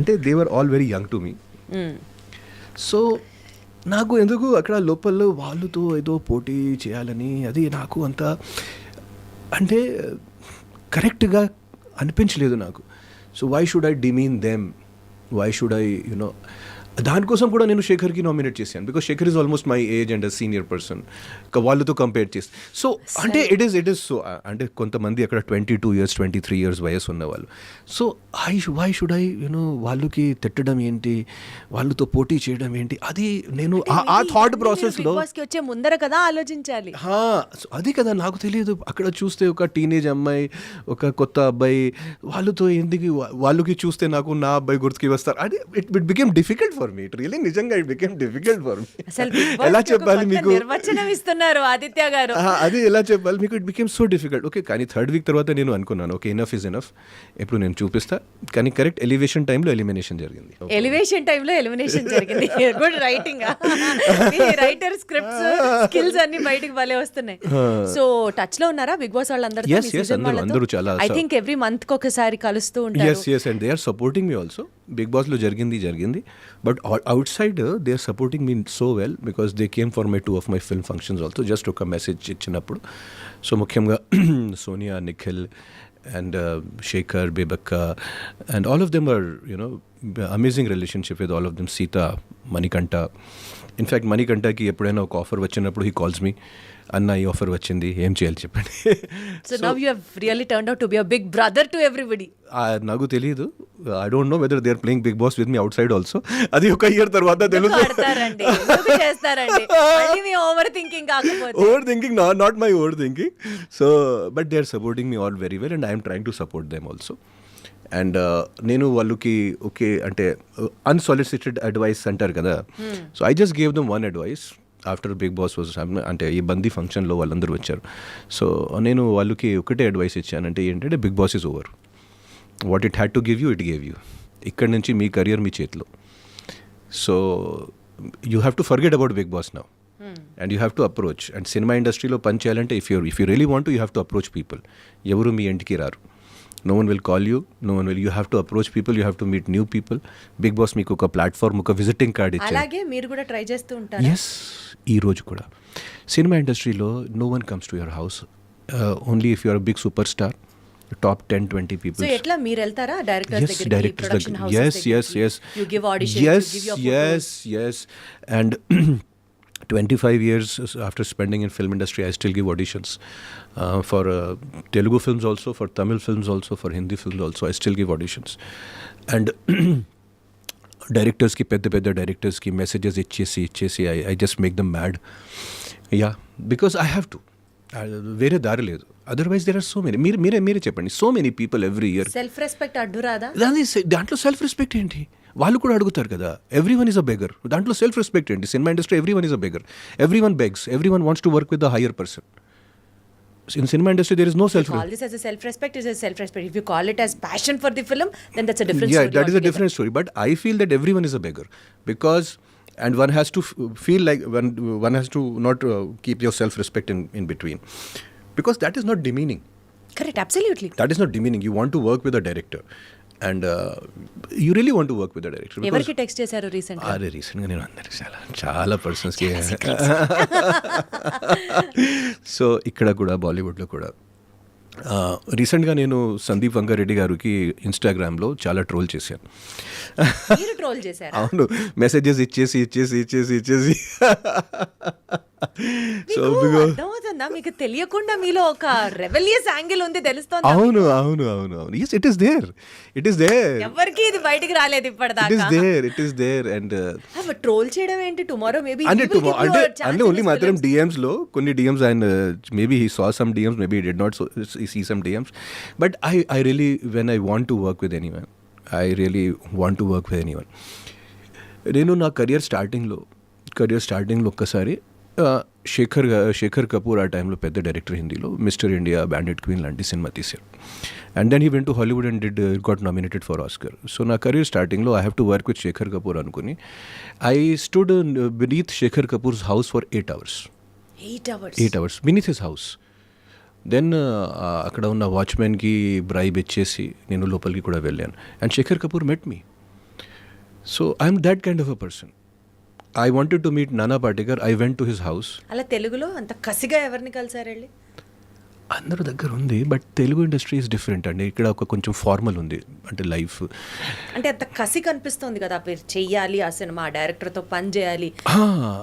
అంటే they were all very young to me. So నాకు ఎందుకు అక్కడ లోపల వాళ్ళతో ఏదో పోటీ చేయాలని అది నాకు అంత అంటే కరెక్ట్గా అనిపించలేదు నాకు. So why should I demean them, why should I you know, దానికోసం కూడా నేను శేఖర్కి నామినేట్ చేశాను. Because Shekhar is almost my age and senior person, వాళ్ళతో కంపేర్ చేసి. సో అంటే ఇట్ ఈస్ సో అంటే కొంతమంది అక్కడ 22 years 23 years వయసు ఉన్నవాళ్ళు. So why should I you know వాళ్ళకి తిట్టడం ఏంటి, వాళ్ళతో పోటీ చేయడం ఏంటి, అది నేను ఆ థాట్ ప్రాసెస్లో వచ్చే ముందర కదా ఆలోచించాలి. అది కదా నాకు తెలియదు. అక్కడ చూస్తే ఒక టీనేజ్ అమ్మాయి, ఒక కొత్త అబ్బాయి, వాళ్ళతో ఎందుకు వాళ్ళకి చూస్తే నాకు నా అబ్బాయి గుర్తుకి వస్తారు. అది it became difficult for me. It really నిజంగా it became difficult for me. ఎలా చెప్పాలి మీకు, నిర్వచనం ఇస్తున్నారు ఆదిత్య గారు. అది ఎలా చెప్పాలి మీకు, it became so difficult. Okay, కానీ థర్డ్ వీక్ తర్వాత నేను అనుకున్నాను ఓకే ఇనఫ్ ఇస్ ఇనఫ్, ఇప్పుడు నేను చూపిస్తా. కానీ కరెక్ట్ ఎలివేషన్ టైంలో ఎలిమినేషన్ జరిగింది. ఎలివేషన్ టైంలో ఎలిమినేషన్ జరిగింది. Good writing, writer scripts skills అన్ని బయటికి భలే వస్తున్నాయి. సో టచ్ లో ఉన్నారా బిగ్ బాస్ వాళ్ళందరూ? అందరూ చాలా, ఐ థింక్ ఎవ్రీ మంత్ కి ఒకసారి కలుస్తూ ఉంటారు. yes and they are supporting me also. Bigg Boss లో జరిగింది but outside they are supporting me so well because they came for my 2 of my film functions also, just ఒక message ఇచ్చినప్పుడు. So ముఖ్యంగా Sonia, Nikhil and Shekhar, Bebakka, and all of them are, you know, amazing relationship with all of them. Sita, Manikanta. In fact, Manikantaki ఎప్పుడైనా ఒక offer వచ్చినప్పుడు he calls me, అన్న ఈ offer వచ్చింది ఏం చేయాలి చెప్పండి. So now you have really turned out to be a big brother to everybody. నాకు తెలియదు, I don't know whether they are playing Big Boss with me outside also. అది ఒక ఇయర్ తర్వాత తెలుస్తారండి. చేస్తారండి మళ్ళీ మీ ఓవర్ థింకింగ్ కాకపోతే. Over thinking not my over thinking. So but they are supporting me all very well and I am trying to support them also. And నేను వాళ్ళకి okay అంటే unsolicited advice అంటారు కదా. So I just gave them one advice after Bigg Boss was, అంటే ఈ బందీ ఫంక్షన్లో వాళ్ళందరూ వచ్చారు. సో నేను వాళ్ళకి ఒకటే అడ్వైస్ ఇచ్చానంటే ఏంటంటే Bigg Boss is over, what it had to give you it gave you. ఇక్కడ నుంచి మీ కెరియర్ మీ చేతిలో. So you have to forget about Bigg Boss now and you have to approach. And cinema ఇండస్ట్రీలో పని చేయాలంటే if you really want you have to approach people. ఎవరు మీ ఇంటికి రారు. No one will call you, no one will, you have to approach people, you have to meet new people. Big Boss మీకు ఒక platform, ఒక visiting card ఇచ్చారు. అలాగే మీరు కూడా ట్రై చేస్తూ ఉంటారు. yes, ఈ రోజు కూడా సినిమా ఇండస్ట్రీలో no one comes to your house, only if you are a big superstar, top 10-20 people. So ఎట్లా మీరు వెళ్తారా డైరెక్టర్స్ దగ్గరికి, ప్రొడక్షన్ హౌసెస్ దగ్గరికి? yes you give auditions, you give your photos. yes and 25 years after spending in film industry, I still give auditions for Telugu films also, for Tamil films also, for Hindi films also. I still give auditions. And directors ki pedda directors ki messages ichchesi I just make them mad. Yeah, because I have to. వేరే దారి లేదు. Otherwise there are so many. మీరే చెప్పండి, so many people every year. Self respect అడ్డు రాదా? దాంట్లో self respect ఏంటి? వాళ్ళు కూడా అడుగుతారు కదా, every one is a beggar. దాంట్లో సెల్ఫ్ రెస్పెక్ట్ ఏంటి? Cinema industry every one is a beggar, every one begs, every one wants to work with the higher person. In cinema industry there is no self respect. Call this as a self respect is a self respect. If you call it as passion for the film, then that's a different story. Yeah, that is a different story. But I feel that everyone is a beggar because, and one has to feel like one has to not keep your self respect in between, because that is not demeaning. Correct, absolutely. That is not demeaning. You want to work with a director and you really want to work with a director. ఎవరికి text చేశారు recent గా? రీసెంట్గా నేను అందరికి చాలా పర్సన్స్కి. So ఇక్కడ కూడా బాలీవుడ్లో కూడా రీసెంట్గా నేను సందీప్ వంగారెడ్డి గారికి ఇన్స్టాగ్రామ్లో చాలా ట్రోల్ చేశాను. మీరు ట్రోల్ చేశారు? అవును, మెసేజెస్ ఇచ్చేసి సో అర్థమవుతుందా మీకు? తెలియకుండా మీలో ఒక రెబెలియస్ యాంగిల్ ఉంది తెలుస్తోంది. అవును. yes, it is there. ఎవరికి ఇది బయటికి రాలేదు ఇప్పటిదాకా. it is there and troll చేయడం ఏంటి? టుమారో మేబీ అంటే ఓన్లీ మాత్రం DMs లో కొన్ని DMs and maybe he saw some DMs, maybe he did not see some DMs, but I really, when I want to work with anyone, I really want to work with anyone. నేను నా career స్టార్టింగ్లో ఒక్కసారి శేఖర్ కపూర్ ఆ టైంలో పెద్ద director హిందీలో, Mister India, Bandit Queen లాంటి సినిమా తీశారు. And then he went to Hollywood and got nominated for Oscar. So నా కెరీర్ స్టార్టింగ్లో I have to work with Shekhar Kapur అనుకుని I stood beneath Shekhar Kapur's house for 8 hours. 8 hours beneath his house. Then అక్కడ ఉన్న వాచ్మెన్కి bribe ఇచ్చేసి నేను లోపలికి కూడా వెళ్ళాను. And Shekhar Kapur met me. So I'm that kind of a person. I wanted to meet Nana Patekar. I went to his house. అలా తెలుగులో అంత కసిగా ఎవరిని కలిసారు వెళ్ళి? అందరి దగ్గర ఉంది, but Telugu industry is different అండి. ఇక్కడ ఒక కొంచెం ఫార్మల్ ఉంది, అంటే లైఫ్. అంటే అంత కసి కనిపిస్తుంది కదా, మీరు చెయ్యాలి ఆ సినిమా, డైరెక్టర్తో పని చేయాలి.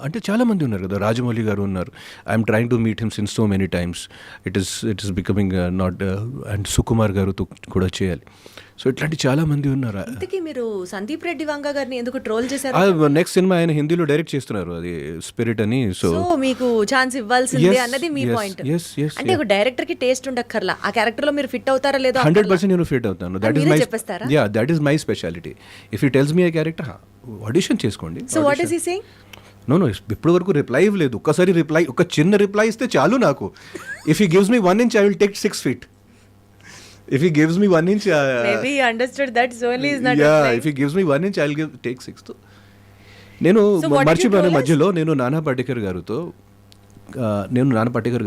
అంటే చాలా మంది ఉన్నారు కదా, రాజమౌళి గారు ఉన్నారు. I'm trying to meet him since so many times. It is becoming not, and Sukumar గారుతో కూడా చేయాలి. సో ఇట్లాంటి చాలా మంది ఉన్నారు. ఇంతకీ మీరు సందీప్ రెడ్డి వంగ గారిని ఎందుకు ట్రోల్ చేశారు? నెక్స్ట్ సినిమా ఆయన హిందీలో డైరెక్ట్ చేస్తున్నారు, అది స్పిరిట్ అని. సో మీకు ఛాన్స్ ఇవ్వాల్సిందే అన్నది మీ పాయింట్. అంటే ఒక డైరెక్టర్ కి టేస్ట్ ఉండక్కర్లా, ఆ క్యారెక్టర్ లో మీరు ఫిట్ అవుతారా లేదో 100% నేను ఫిట్ అవుతాను. That is my speciality. If he tells me a character, audition చేసుకోండి. So what is he saying? No ఇప్పటి వరకు రిప్లై ఇవ్వలేదు. ఒక్కసారి రిప్లై, ఒక చిన్న రిప్లై ఇస్తే చాలు నాకు. If he gives me 1 inch, I will take 6 feet. If he gives me 1 inch, maybe he understood that Soli is not. Yeah, if he gives me 1 inch, I'll take 6. నేను మర్చిపోయాను మధ్యలో. నేను నానా పాటేకర్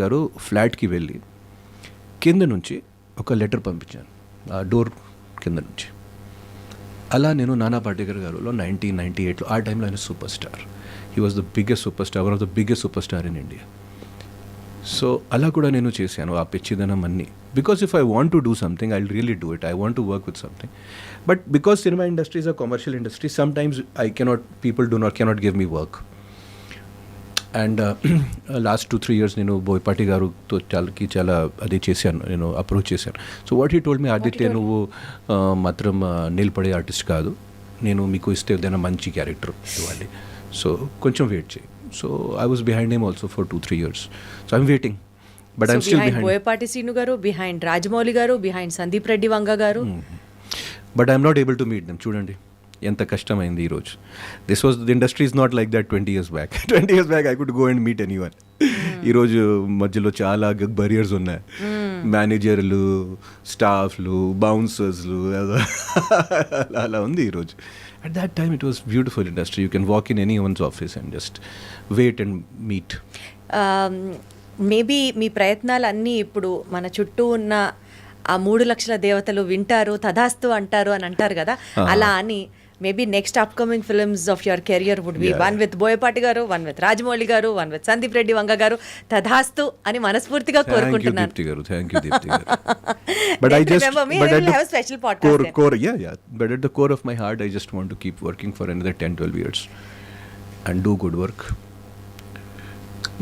గారు ఫ్లాట్కి వెళ్ళి కింద నుంచి ఒక లెటర్ పంపించాను, ఆ డోర్ కింద నుంచి. అలా నేను నానా పాటేకర్ గారులో 1998లో, ఆ టైంలో ఆయన super star. He was the biggest super star, one of the biggest super star in India. So అలా కూడా నేను చేశాను ఆ పిచ్చిదనం అన్నీ. Because if I want to do something, I will really do it. I want to work with something. But because cinema industry is a commercial industry, some times people cannot give me work. And last 2-3 years నేను బోయపాటి గారుతో చాలా అది చేశాను, నేను approach చేశాను. So what he told me, Aditya నువ్వు మాత్రం నిలబడే artist కాదు, నేను మీకు ఇస్తే ఏదైనా మంచి క్యారెక్టర్ ఇవ్వాలి, సో కొంచెం వెయిట్ చేయి. So I was behind him also for 2-3 years. So I'm waiting, but I'm still behind. Boyapati Sinu garu, behind Rajamouli garu, behind Sandeep Reddy Vanga garu. But I'm not able to meet them. Chudandi ఎంత కష్టమైంది ఈ రోజు. This was the industry is not like that 20 years back. 20 years back I could go and meet anyone. ఈరోజు మధ్యలో చాలా బరియర్స్ ఉన్నాయి, మేనేజర్లు, స్టాఫ్లు, బౌన్సర్స్లు, అలా ఉంది ఈరోజు. At that time it was beautiful industry. You can walk in anyone's office and just wait and meet. Maybe మీ ప్రయత్నాలన్నీ ఇప్పుడు మన చుట్టూ ఉన్న ఆ 3 లక్షల దేవతలు వింటారు, తదాస్తు అంటారు అని అంటారు కదా, అలా అని maybe next upcoming films of your career would be one with Boyapati garu, one with Rajamouli garu, one with Sandeep Reddy Vanga garu. తదాస్తు అని మనస్ఫూర్తిగా కోరుకుంటున్నాను. Thank you Deepti garu. But I just remember me, I will have a special podcast. Core, yeah. But at the core of my heart, I just want to keep working for another 10-12 years and do good work.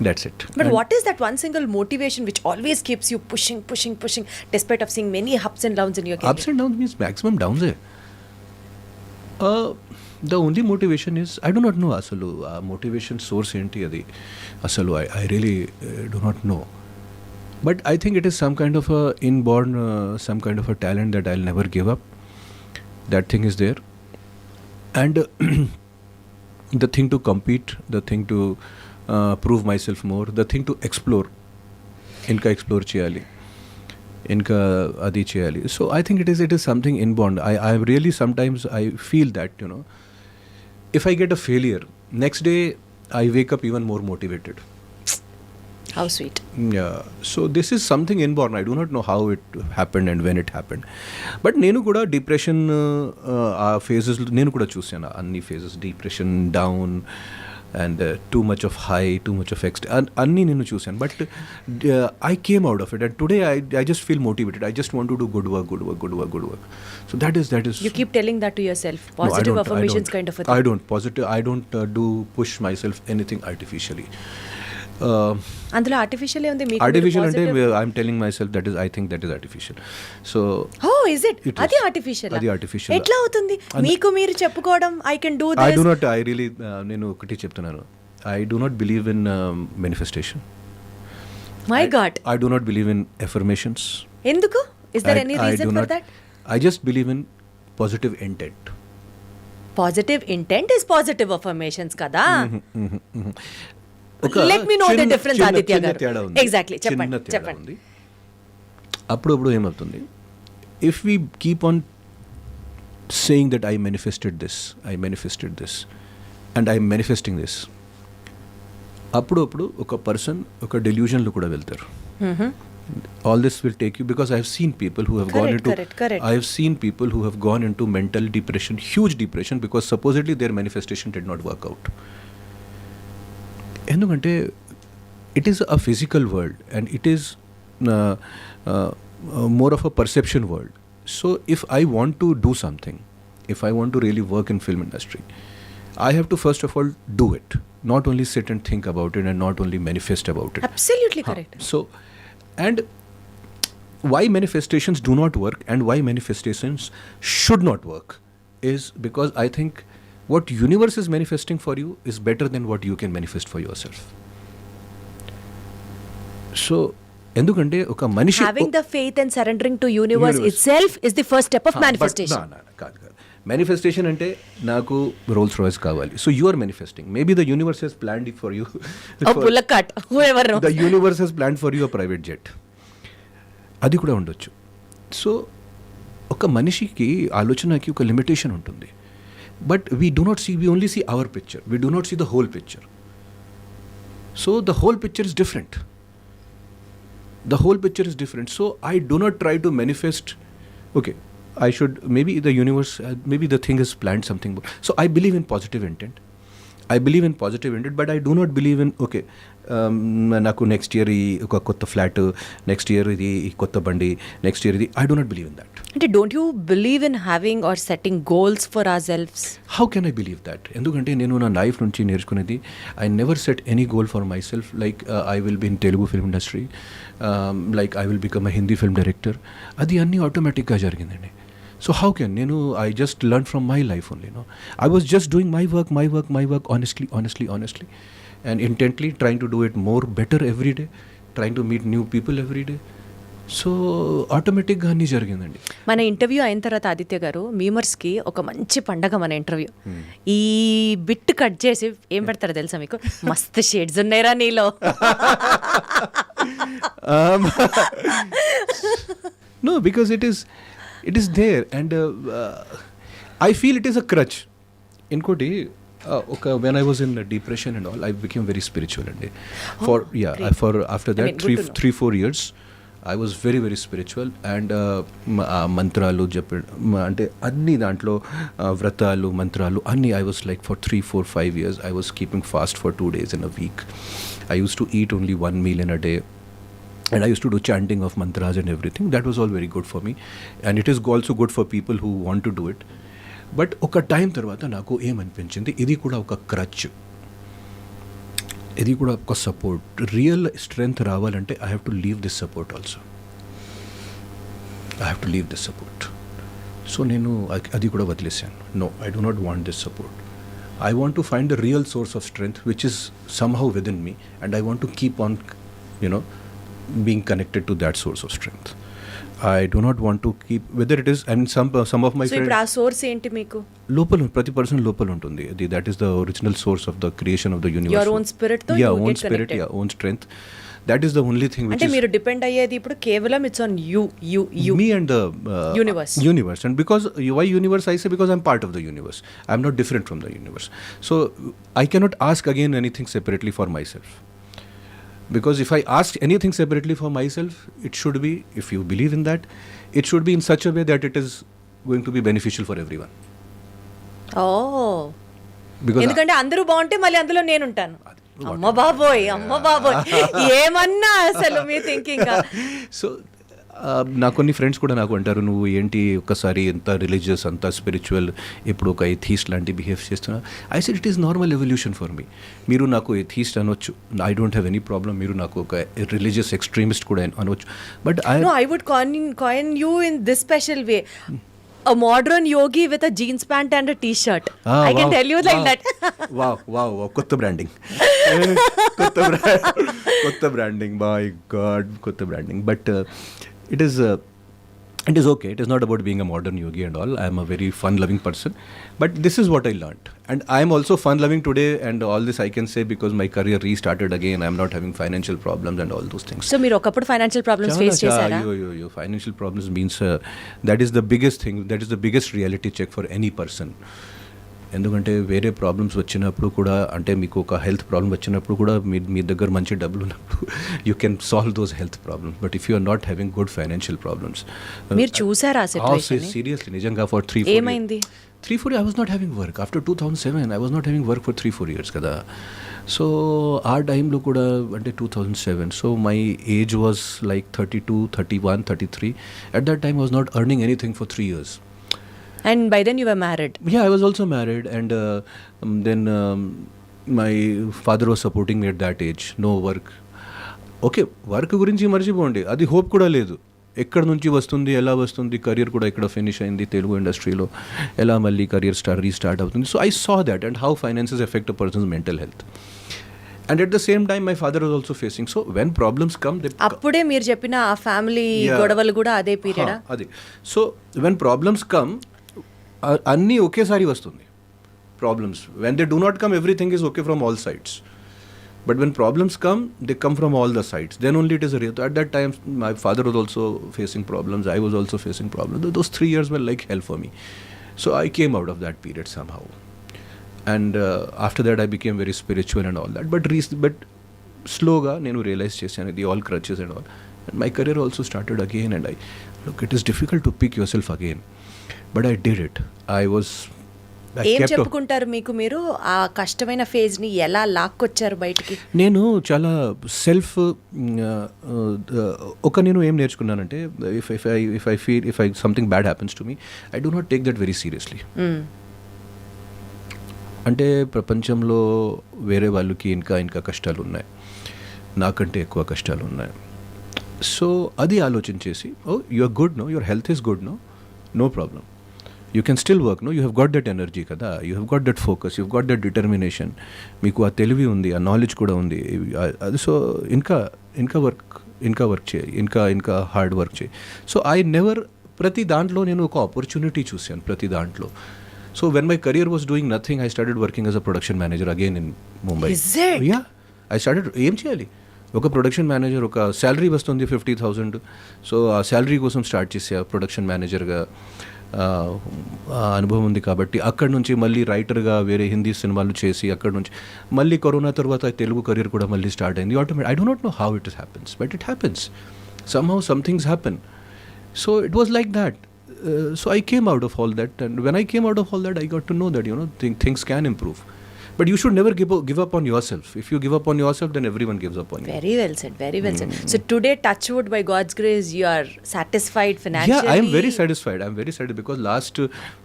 That's it. But what is that one single motivation which always keeps you pushing despite of seeing many ups and downs in your career? Ups and downs means maximum downs hai. The only motivation is, I do not know asalu motivation source enti adi asalu. I really do not know, but I think it is some kind of a inborn some kind of a talent that I'll never give up. That thing is there, and the thing to compete, the thing to prove myself more, the thing to explore, inka explore cheyali, inka adi cheyali. So I think it is something inborn. I really sometimes I feel that, you know, if I get a failure, next day I wake up even more motivated. How sweet. Yeah, so this is something inborn. I do not know how it happened and when it happened, but nenu kuda depression phases nenu kuda chusana, anni phases, depression, down, and too much of high, too much of anni nenu chusanu. But I came out of it, and today I just feel motivated. I just want to do good work. So that is you keep telling that to yourself, positive affirmations kind of a thing. I don't do push myself anything artificially. అందులో artificial ఉంది, మీకు artificial అంటే I'm telling myself that is, I think that is artificial. So is it? అది artificial ఎట్లా అవుతుంది? మీకు మీరు చెప్పుకోవడం I can do this. I do not, I really నేను ఒకటి చెప్తున్నాను, I do not believe in manifestation. My God, I do not believe in affirmations. ఎందుకు? Is there any reason for that? I just believe in positive intent. Positive intent is positive affirmations కదా. Let me know the difference, Aditya garu. Exactly, చెప్పండి. అప్పుడు ఏమవుతుంది, if we keep on saying that I manifested this and I'm manifesting this, అప్పుడు ఒక person ఒక డెల్యూజన్లో కూడా వెళ్తారు. All this will take you, because I've seen people who have gone into correct. I've seen people who have gone into mental depression, huge depression, because supposedly their manifestation did not work out. ఎందుకంటే it is a physical world and it is more of a perception world. So if I want to do something, if I want to really work in film industry, I have to first of all do it, not only sit and think about it and not only manifest about it. Absolutely correct. So, and why manifestations do not work and why manifestations should not work is because I think what universe is manifesting for you is better than what you can manifest for yourself. So, ఎందుకంటే ఒక మనిషి Having the faith and surrendering to universe itself is the first step of manifestation. కాదు manifestation అంటే నాకు Rolls Royce కావాలి. So you are manifesting. Maybe the universe has planned it for you. Bullock cart, whoever knows. The universe has planned for you a private jet. అది కూడా ఉండొచ్చు. So ఒక మనిషికి ఆలోచనకి ఒక లిమిటేషన్ ఉంటుంది. But we do not see, we only see our picture, we do not see the whole picture. So the whole picture is different. The whole picture is different. So I do not try to manifest, okay, I should, maybe the universe, maybe the thing has planned something. So I believe in positive intent. But I do not believe in, okay, నాకు next year ఈ ఒక కొత్త flat, next year ఇది కొత్త బండి, next year ఇది, I do not believe in that. అంటే don't you believe in having or setting goals for our selfs? How can I believe that? ఎందుకంటే నేను నా లైఫ్ నుంచి నేర్చుకునేది, I never set any goal for my self like I will be in Telugu film industry, like I will become a Hindi film director. అది అన్నీ ఆటోమేటిక్గా జరిగిందండి. So how can, I just learned from my life only, I was just doing my work honestly and intently trying to do it more better every day, trying to meet new people every day. So ఆటోమేటిక్గా అన్నీ జరిగిందండి. మన interview అయిన తర్వాత ఆదిత్య గారు, మీమర్స్కి ఒక మంచి పండగ మన ఇంటర్వ్యూ. ఈ బిట్ కట్ చేసి ఏం పెడతారో తెలుసా మీకు? మస్తు షేడ్స్ ఉన్నాయిరా నీలో. No, because it is there and I feel it is a crutch. Inkoti when I was in depression and all, I became very spiritual and for after that 3-4 years I was very very spiritual and మంత్రాలు అంటే అన్ని దాంట్లో వ్రతాలు మంత్రాలు అన్ని I was like for 3-4-5 years I was keeping fast for 2 days in a week. I used to eat only one meal in a day. And I used to do chanting of mantras and everything. That was all very good for me. And it is also good for people who want to do it. But oka time tarvata naku em anpinchindi, idi kuda oka crutch. Idi kuda oka support. Real strength ravalante I have to leave this support also. I have to leave this support. So nenu adi kuda vadlesanu. No, I do not want this support. I want to find the real source of strength which is somehow within me, and I want to keep on, being connected to that source of strength. I do not want to keep, whether it is, and some of my friends. So ఇప్పుడు ఆ source ఏంటి మీకు? లోపల ప్రతి person లోపల ఉంటుంది. That is the original source of the creation of the universe. Your own spirit తో you get connected. Own strength. That is the only thing which అంటే మీరు డిపెండ్ అయ్యేది ఇప్పుడు కేవలం it's on you me and the universe. And because why universe I say, because I'm part of the universe. I'm not different from the universe. So I cannot ask again anything separately for myself. Because if I ask anything separately for myself, it should be, if you believe in that, it should be in such a way that it is going to be beneficial for everyone. Oh. Because ఎందుకంటే అందరూ బాగుంటే మళ్ళీ అందులో నేను ఉంటాను. అమ్మ బాబోయ్ ఏమన్నా అసలు మీ థింకింగ్. సో నా కొన్ని ఫ్రెండ్స్ కూడా నాకు అంటారు, నువ్వు ఏంటి ఒక్కసారి ఎంత రిలీజియస్ అంత స్పిరిచువల్, ఇప్పుడు ఒక ఎథీస్ట్ లాంటి బిహేవ్ చేస్తున్నా. I said it is normal evolution for me. మీరు నాకు ఎథీస్ట్ అనొచ్చు, I don't have any problem. మీరు నాకు ఒక రిలీజియస్ ఎక్స్ట్రీమిస్ట్ కూడా అనొచ్చు. But I would coin you in this special way. A modern yogi with a jeans pant and a t-shirt. I can tell you like that. Wow. Kotta branding. Kotta branding. My God, kotta branding. But it is okay. It is not about being a modern yogi and all. I am a very fun-loving person. But this is what I learned. And I am also fun-loving today, and all this I can say because my career restarted again. I am not having financial problems and all those things. So, మీరు ఒకప్పుడు financial problems face చేశారా? Financial problems means that is the biggest thing. That is the biggest reality check for any person. ఎందుకంటే వేరే problems వచ్చినప్పుడు కూడా, అంటే మీకు ఒక హెల్త్ ప్రాబ్లమ్ వచ్చినప్పుడు కూడా మీ దగ్గర మంచి డబ్బులు ఉన్నప్పుడు you can solve those health problems. But if you are not having good financial problems, మీరు చూసారా సీరియస్లీ నిజంగా ఫర్ 3-4 ఏమైంది? 3-4 I was not having work. After 2007 I was not having work for 3-4 years కదా. సో ఆ టైంలో కూడా అంటే 2007, so my age was like 32, 31, 33. At that time I was not earning anything for 3 years. And by then you were married? Yeah, I was also married, and then my father was supporting me at that age. No work. Okay, work గురించి మర్చిపోండి, అది hope కూడా లేదు. ఎక్కడి నుంచి వస్తుంది, ఎలా వస్తుంది, కెరియర్ కూడా ఇక్కడ ఫినిష్ అయింది తెలుగు ఇండస్ట్రీలో, ఎలా మళ్ళీ కెరియర్ రీస్టార్ట్ అవుతుంది. So I saw that and how finances effect a persons mental health. And at the same time my father was also facing. So when problems come, అప్పుడే మీరు చెప్పిన ఆ ఫ్యామిలీ గొడవలు కూడా అదే పీరియడ్. అది సో వెన్ ప్రాబ్లమ్స్ కమ్, అన్నీ ఒకేసారి వస్తుంది problems. When they do not come, everything is okay from all sides. But when problems come, they come from all the sides. Then only it is a real. At that time, my father was also facing problems. I was also facing problems. Those 3 years were like hell for me. So I came out of that period somehow. And after that, I became very spiritual and all that. But slowly, I realized the all crutches and all. And my career also started again. And it is difficult to pick yourself again. But I did it. ఏం చెప్పుకుంటారు మీకు మీరు ఆ కష్టమైన phase ని ఎలా లాక్కొచ్చారు బయటికి? నేను చాలా సెల్ఫ్ నేను ఏం నేర్చుకున్నానంటే, if I something bad happens to me, I do not take that very seriously. అంటే ప్రపంచంలో వేరే వాళ్ళకి ఇంకా కష్టాలు ఉన్నాయి, నాకంటే ఎక్కువ కష్టాలు ఉన్నాయి. సో అది ఆలోచించేసి, you are good, your health is good, no problem, you can still work, you have got that energy kada, you have got that focus, you have got that determination, meeku aa telivi undi, aa knowledge kuda undi. So inka work chey, inka hard work chey. So I never, prati dantlo nenu oka opportunity chusanu, prati dantlo. So when my career was doing nothing, I started working as a production manager again in Mumbai. Is it? Yeah, I started em cheyali, ఒక production manager, ఒక salary వస్తుంది 50,000. So ఆ salary కోసం start చేసా production మేనేజర్గా. అనుభవం ఉంది కాబట్టి అక్కడి నుంచి మళ్ళీ రైటర్గా వేరే హిందీ సినిమాలు చేసి, అక్కడి నుంచి మళ్ళీ కరోనా తర్వాత తెలుగు కెరీర్ కూడా మళ్ళీ స్టార్ట్ అయింది automatic. I do not know how it happens, but it happens somehow, some things happen. So it was like that. So I came out of all that, and when I came out of all that, I got to know that things can improve. But you should never give up on yourself. If you give up on yourself, then everyone gives up on you. Very well said, very well said. So today, touch wood, by God's grace, you are satisfied financially? Yeah, I am very satisfied. I am very satisfied because last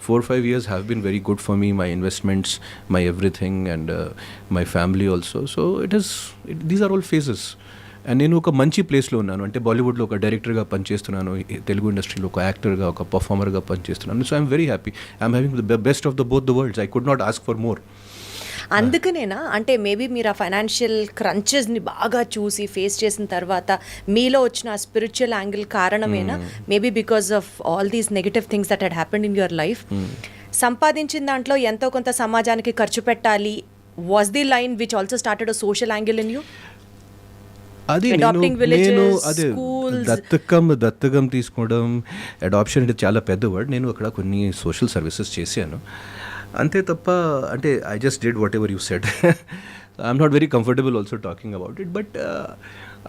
4-5 years have been very good for me. My investments, my everything, and my family also. So these are all phases. And నేను ఒక మంచి ప్లేస్లో ఉన్నాను. అంటే బాలీవుడ్లో ఒక డైరెక్టర్గా పనిచేస్తున్నాను, తెలుగు ఇండస్ట్రీలో ఒక యాక్టర్గా, ఒక పర్ఫార్మర్గా పనిచేస్తున్నాను. So I'm very happy. I'm having the best of the both the worlds. I could not ask for more. అందుకనేనా, అంటే మేబీ మీరు ఆ ఫైనాన్షియల్ క్రంచెస్ని బాగా చూసి ఫేస్ చేసిన తర్వాత మీలో వచ్చిన స్పిరిచువల్ యాంగిల్ కారణమేనా? Maybe because of all these negative things that had happened in your life. సంపాదించిన దాంట్లో ఎంతో కొంత సమాజానికి ఖర్చు పెట్టాలి. Was the line which also started a social angle in you? అది నేను అదే దత్తకం తీసుకోవడం, అడాప్షన్ అంటే చాలా పెద్ద వర్డ్. నేను అక్కడ కొన్ని సోషల్ సర్వీసెస్ చేశాను అంతే తప్ప, అంటే I just did whatever you said. I'm not very comfortable also talking about it, but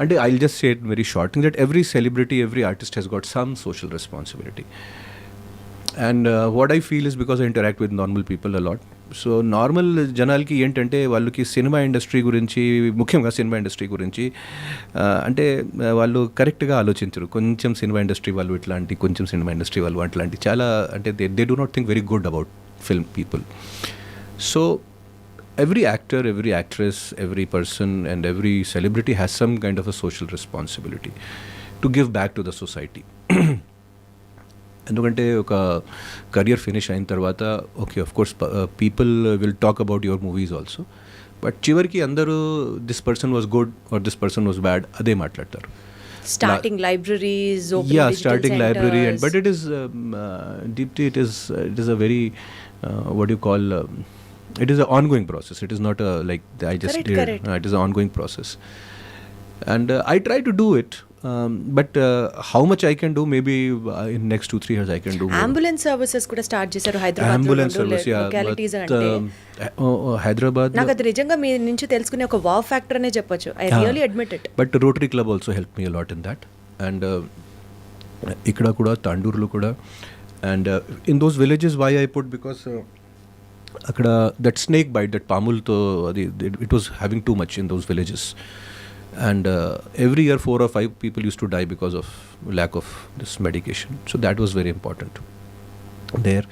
అంటే I will just say it very short thing that every celebrity, every artist he's got some social responsibility. And what I feel is because I interact with normal people a lot. So normal జనాలకి ఏంటంటే వాళ్ళకి cinema industry గురించి, ముఖ్యంగా cinema industry గురించి అంటే వాళ్ళు కరెక్ట్గా ఆలోచించరు. కొంచెం సినిమా ఇండస్ట్రీ వాళ్ళు ఇట్లాంటి, కొంచెం సినిమా ఇండస్ట్రీ వాళ్ళు అట్లాంటి, చాలా అంటే they do not think very good about film people. So every actor, every actress, every person and every celebrity has some kind of a social responsibility to give back to the society. ఎందుకంటే ఒక career finish అయిన తర్వాత okay, of course people will talk about your movies also, but చివరికి అందరూ this person was good or this person was bad అదే మాట్లాడతారు. Starting libraries, starting library, and but it is Deepti, it is a very what do you call it is an ongoing process. It is not a like I just did. It is an ongoing process, and I try to do it, But how much I can do, maybe in next 2-3 years I can do more. Ambulance services కూడా start చేశారు Hyderabad Ambulance service, yeah. Localities But, అంటే Hyderabad. నాకు అది నిజంగా మీ నుంచి తెలుసుకునే ఒక wow factor అనే చెప్పొచ్చు. I really admit it. But Rotary Club also helped me a lot in that. And ikkada kuda, Tandurlu kuda. And in those villages, why I put, because akkada that snake bite, that pamul to, it was having too much in those villages. And every year 4 or 5 people used to die because of lack of this medication. So that was very important there.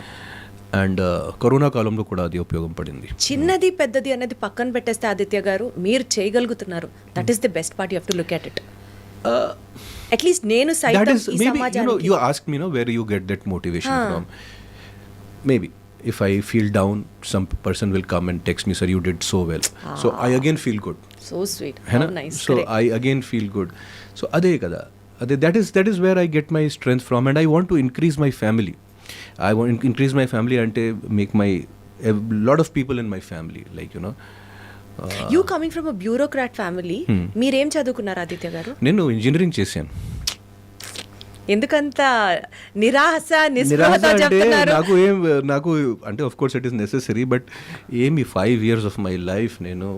And corona కాలంలో కూడా అది ఉపయోగం పడింది. చిన్నది పెద్దది అనేది పక్కన పెట్టేస్తే ఆదిత్య గారు మీరు చేయగలుగుతున్నారు. That is the best part. You have to look at it. At least నేను That సైతం is, ఈ maybe, సమాజానికి you ask me, where you get that motivation from. Maybe if I feel down, some person will come and text me, sir, you did so well. So I again feel good. So sweet. है how ना? Nice. So I again feel good. So అదే కదా, that is where I get my strength from, and I want to increase my family. I want to increase my family and make a lot of people in my family, like, you coming from a bureaucrat family. మీరేం చదువుకున్నారు ఆదిత్య గారు? నేను engineering చేశాను. ఎందుకంత నిరాశ నిరాశ నిస్పృహతో అంటే చెప్తున్నారు? నాకు అంటే of course it is necessary, but ఏమి 5 years ఆఫ్ మై లైఫ్ నేను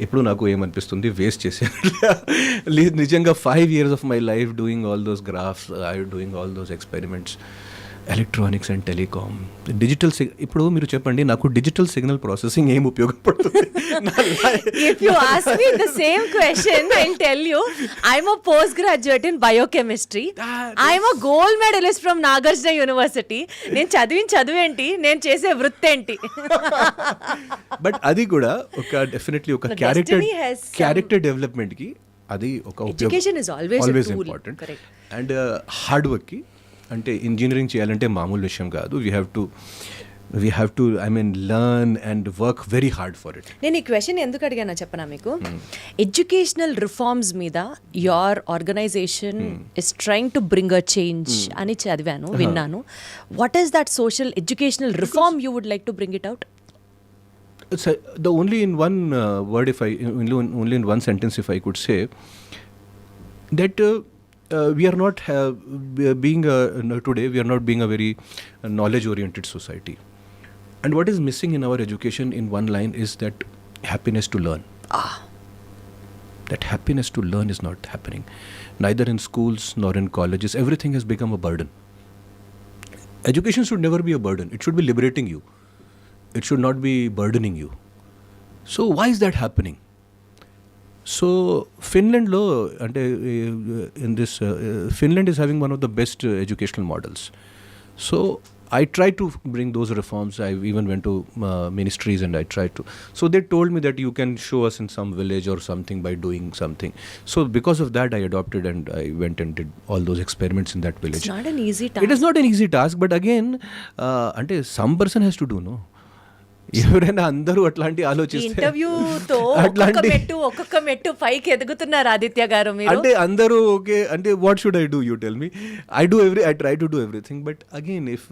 ఎప్పుడు నాకు ఏమనిపిస్తుంది వేస్ట్ చేశాను. నిజంగా 5 years of my life doing all those graphs, doing all those experiments, electronics and telecom, digital. ఇప్పుడు మీరు చెప్పండి, నాకు డిజిటల్ సిగ్నల్ ప్రాసెసింగ్ ఏం ఉపయోగపడుతుంది? If you ask me the same question, I'll tell you, I'm a postgraduate in biochemistry. I'm a gold medalist from Nagarjuna University. నేను చదువేంటి, నేను చేసే వృత్తి ఏంటి? బట్ అది కూడా ఒక డెఫినెట్లీ ఒక క్యారెక్టర్ డెవలప్మెంట్ కి అది ఒక education is always important. And hard work కి, అంటే ఇంజనీరింగ్ చేయాలంటే మామూలు విషయం కాదు. We have to learn and work very hard for it. నేను ఈ క్వశ్చన్ ఎందుకు అడిగానో చెప్పనా మీకు? ఎడ్యుకేషనల్ రిఫార్మ్స్ మీద your organization is trying to bring a change అని చదివాను, విన్నాను. What is that social educational reform you would like to bring it out? The only in one word, only in one sentence, if I could say that we are not being today we are not being a very knowledge-oriented society, and what is missing in our education, in one line, is that happiness to learn. That happiness to learn is not happening, neither in schools nor in colleges. Everything has become a burden. Education should never be a burden. It should be liberating you. It should not be burdening you. So why is that happening? So Finland lo, ante in this Finland is having one of the best educational models. So I tried to bring those reforms. I even went to ministries and I tried to. So they told me that you can show us in some village or something by doing something. So because of that, I adopted and I went and did all those experiments in that village. It's not an easy task. It is not an easy task, but again, ante some person has to do, no? ఎవరైనా అందరూ అట్లాంటి ఆలోచిస్తే ఇంటర్వ్యూతో ఒక్కొక్క మెట్టు పైకి ఎదుగుతున్నారు ఆదిత్య గారు మీరు. అంటే అందరూ ఓకే అంటే what should I do, you tell me. I try to do everything, but again if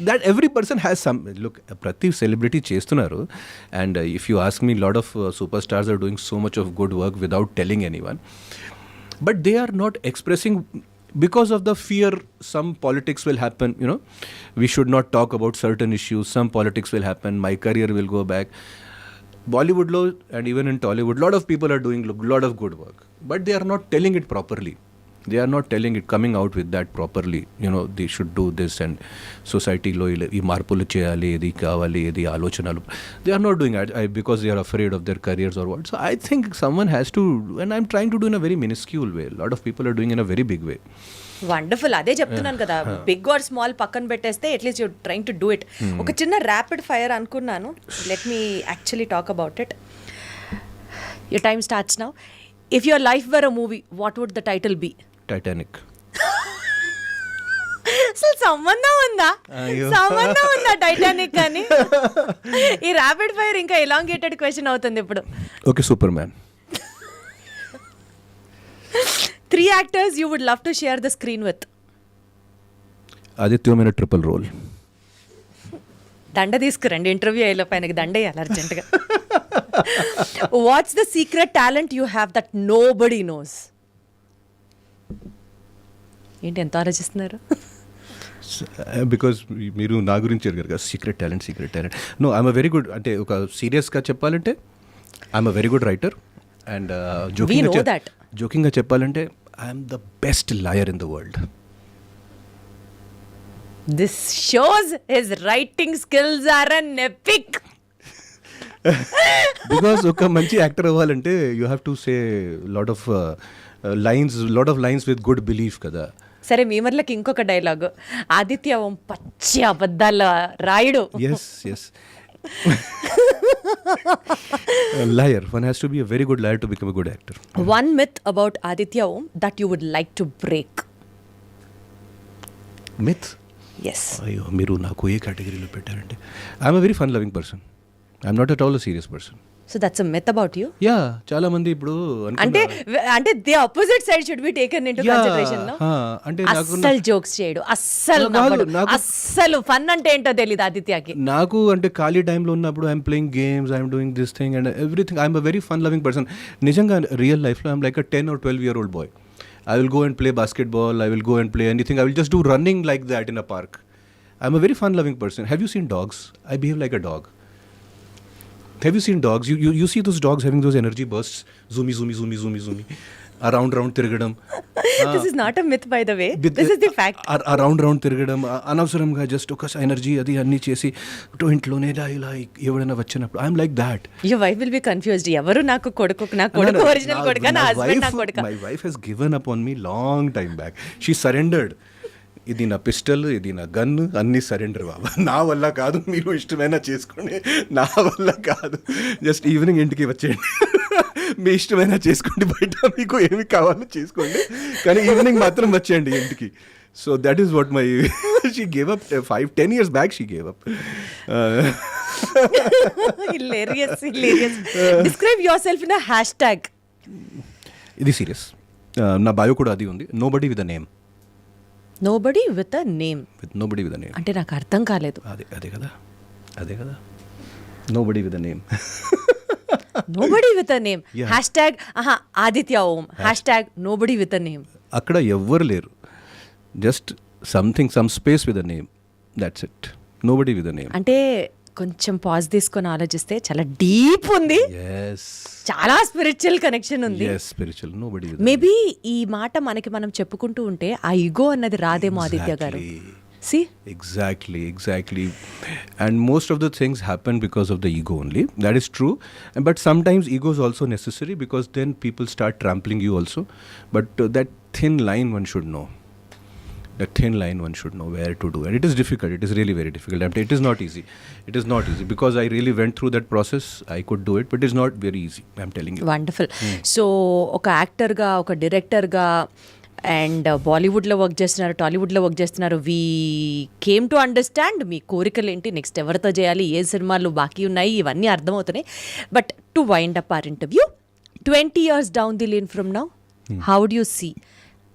that every person has some look, prati celebrity చేస్తున్నారు, and if you ask me, lot of superstars are doing so much of good work without telling anyone, but they are not expressing because of the fear some politics will happen, we should not talk about certain issues, some politics will happen, my career will go back. Bollywood lo and even in Tollywood, lot of people are doing lot of good work, but they are not telling it properly. They are not telling it, coming out with that properly. They should do this, and society lo ee marpulu cheyali, edi kavali, edi alochanalu. They are not doing it because they are afraid of their careers or what. So I think someone has to, and I'm trying to do in a very minuscule way. A lot of people are doing in a very big way. Wonderful. అదే చెప్తున్నాను కదా, big or small పక్కన పెట్టేస్తే at least you trying to do it. ఒక చిన్న rapid fire అనుకున్నాను. Let me actually talk about it. Your time starts now. If your life were a movie, what would the title be? Titanic. అసలు సంబంధం ఉందా Titanic అని? ఈ rapid fire ఇంకా elongated question అవుతుంది ఇప్పుడు. Okay, superman. 3 actors you would love to share the screen with. Aditya in a triple role. దండ తీసుకురండి, ఇంటర్వ్యూ అయ్యేలోపు ఆయనకి దండ వేయాలి అర్జెంట్గా. What's the secret talent you have that nobody knows? ఏంటి ఎంత ఆలోచిస్తున్నారు? బికాజ్ మీరు నా గురించి అడిగారు కదా, secret talent. No, I'm a very good, అంటే ఒక సీరియస్గా చెప్పాలంటే I'm a very good writer. And జోకింగ్గా చెప్పాలంటే I'm the best liar in the world. This shows his writing skills are an epic. Because ఒక మంచి యాక్టర్ అవ్వాలంటే you have to say lot of lines with good belief కదా. సరే, మీమర్లకి ఇంకొక డైలాగ్, ఆదిత్య ఓం పచ్చి అబద్ధాల రాయుడు. Yes liar. One has to be a very good liar to become a good actor. One myth about Aditya Om that you would like to break. Myth? Yes. అయ్యో, మీరు నాకు ఏ కేటగిరీలో పెట్టారంటే I'm a very fun loving person. I'm not at all a serious person. So that's a myth about you? Yeah, చాలా మంది ఇప్పుడు అంటే the opposite side should be taken into consideration, no? అంటే అస్సలు జోక్స్ చేయడు, అస్సలు నవ్వడు, అస్సలు ఫన్ అంటే ఏంటో తెలియదు ఆదిత్యకి. నాకు అంటే ఖాళీ టైంలో ఉన్నప్పుడు I'm playing games, I'm doing this thing and everything. I'm a very fun loving person. నిజంగా రియల్ లైఫ్లో I'm like a 10 or 12-year-old boy. I will go and play basketball, I will go and play anything, I will just do running like that in a park. I'm a very fun loving person. Have you seen dogs? I behave like a dog. Have you seen dogs? You see those dogs having those energy bursts, zoomy around తిరగడం. This is not a myth, by the way. This is the fact. Around తిరగడం, అనవసరంగా just ఒక energy అది అన్నీ చేసి ఇంట్లోనే ఇలా ఎవరైనా వచ్చినప్పుడు I'm like that. Your wife will be confused. ఎవరు నాకు కొడుకు ఒరిజినల్ కొడుకు, నా హస్బెండ్ నా కొడుకు. My wife has given up on me long time back. She surrendered. ఇది నా పిస్టల్, ఇది నా గన్, అన్నీ సరెండర్ బాబా. నా వల్ల కాదు, మీరు ఇష్టమైనా చేసుకోండి, నా వల్ల కాదు. జస్ట్ ఈవినింగ్ ఇంటికి వచ్చేయండి, మీ ఇష్టమైనా చేసుకోండి, బయట మీకు ఏమి కావాలో చేసుకోండి, కానీ ఈవినింగ్ మాత్రం వచ్చేయండి ఇంటికి. So that is what my she gave up 5-10 years back. She gave up. Hilarious. Describe yourself in a hashtag. ఇది సీరియస్. నా బయో కూడా అది ఉంది. Nobody with a name. Nobody with a name. With nobody with a name. అంటే నాకు అర్థం కాలేదు. అదే కదా. Nobody with a name. Nobody with a name. Yeah. Hashtag Aditya Om. Hashtag nobody with a name. అక్కడ ఎవ్వరు లేరు. Just something, some space with a name. That's it. Nobody with a name. అంటే కొంచెం పాజ్ తీసుకొని ఆలోచిస్తే చాలా deep ఉంది. చాలా స్పిరిచువల్ కనెక్షన్ ఉంది. స్పిరిచువల్. నోబడీ. మేబీ ఈ మాట మనకి మనం చెప్పుకుంటూ ఉంటే ఆ ఈగో అన్నది రాదేమో ఆదిత్య గారు. See? Exactly. And most of the things happen because of the ego only. That is true. But sometimes ego is also necessary because then people start trampling you also. But that thin line one should know. Where to do. And it is difficult. It is really very difficult. It is not easy. Because I really went through that process. I could do it, but it is not very easy. I'm telling you. Wonderful. So, ఒక యాక్టర్గా, ఒక డైరెక్టర్గా, and బాలీవుడ్లో work చేస్తున్నారు, టాలీవుడ్లో work చేస్తున్నారు. We came to understand మీ కోరికలు ఏంటి, నెక్స్ట్ ఎవరితో చేయాలి, ఏ సినిమాలు బాకీ ఉన్నాయి, ఇవన్నీ అర్థమవుతున్నాయి. But to wind up our interview, 20 years down the lane from now, how do you see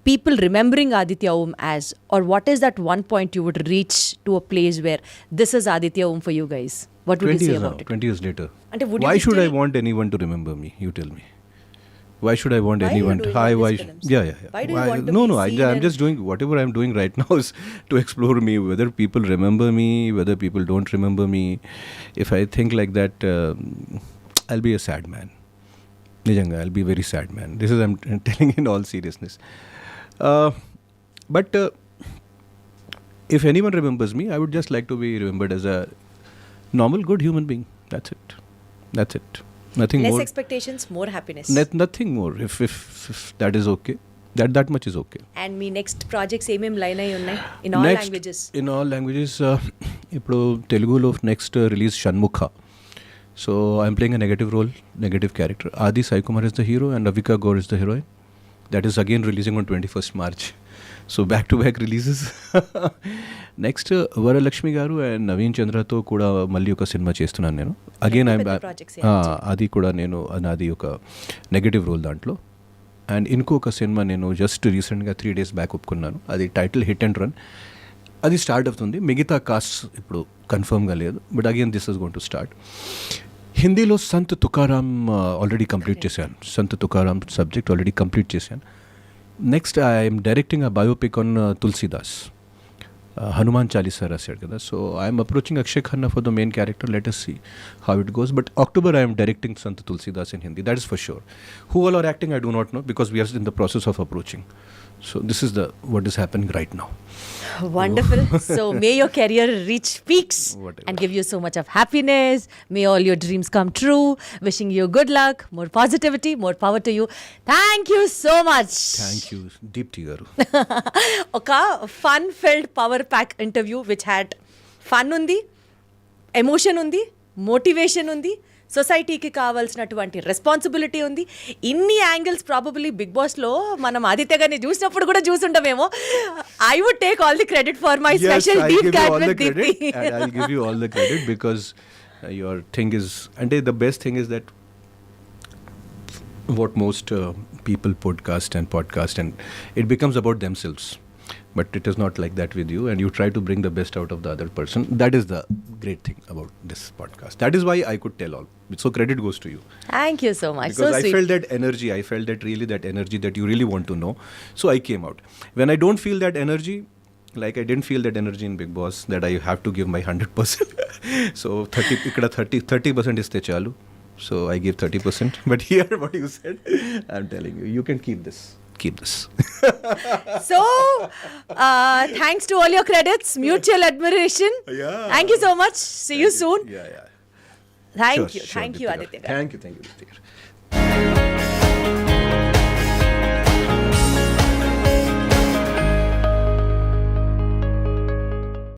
people remembering Aditya Om as, or what is that one point you would reach to a place where this is Aditya Om for you guys? What would you say about it? 20 years later. And why should I want anyone to remember me? You tell me. Why should I want anyone to? Why Why do you want to be seen? I'm just doing whatever I'm doing right now is to explore me, whether people remember me, whether people don't remember me. If I think like that, I'll be a sad man. Nijanga, I'll be a very sad man. This is, I'm telling in all seriousness. But if anyone remembers me, I would just like to be remembered as a normal, good human being. That's it. Nothing Less more. Less expectations, more happiness. Nothing more. If that is okay, that much is okay. And me next projects ఏమేం line అయి ఉన్నాయి in all languages? In all languages, ఇప్పుడు తెలుగులో next release Shanmukha. So I'm playing a negative character. Adi Sai Kumar is the hero and Avika Gaur is the heroine. That is again releasing on 21st March. So back-to-back releases. Next, Varalakshmi గారు and Naveen చంద్రతో కూడా మళ్ళీ ఒక cinema చేస్తున్నాను నేను. Again అది కూడా నేను నాది ఒక నెగటివ్ రోల్ దాంట్లో. అండ్ ఇంకొక సినిమా నేను జస్ట్ రీసెంట్గా 3 days బ్యాక్ ఒప్పుకున్నాను. అది టైటిల్ హిట్ అండ్ రన్. అది స్టార్ట్ అవుతుంది. మిగతా కాస్ట్ ఇప్పుడు కన్ఫర్మ్గా లేదు, but again this is going to start. హిందీలో సంత్ తుకారాం ఆల్రెడీ కంప్లీట్ చేశాను. Sant Tukaram subject already complete చేశాను. Next I'm directing a biopic on Tulsidas. Hanuman Chalisa రాశాడు కదా. So I'm approaching Akshaye Khanna for the main character. Let us see how it goes. But October I am directing Sant Tulsidas in Hindi. That is for sure. Who all are acting I do not know because we are in the process of approaching. So this is what is happening right now. Wonderful. So may your career reach peaks Whatever. and give you so much of happiness. May all your dreams come true. Wishing you good luck, more positivity, more power to you. Thank you so much. Thank you, Deepti garu. ఒక fun field power pack interview which had fun ఉంది, emotion ఉంది, motivation ఉంది, సొసైటీకి కావాల్సినటువంటి responsibility ఉంది. ఇన్ని angles probably big బాస్లో మనం ఆదిత్య గారిని చూసినప్పుడు కూడా చూసుంటామేమో. I would take all the credit for my special I'll deep give you cat all the with Deepti. credit and I'll give you all the credit because your thing is, and the best thing is that what most people podcast and it becomes about themselves, but it is not like that with you, and you try to bring the best out of the other person. That is the great thing about this podcast. That is why I could tell all. So credit goes to you thank you so much. So because I sweet. felt that energy. I felt that really that energy that you really want to know. So I came out. When I don't feel that energy, like I didn't feel that energy in Big Boss, that I have to give my 100%. So 30% iste chalu. So I give 30%. But here what you said, I'm telling you, you can keep this. So, thanks to all your credits, mutual admiration. Yeah. Thank you so much. See you soon. Yeah. Thank Sure, you. sure, Thank you, Deepti. Aditya. Thank you, Deepti.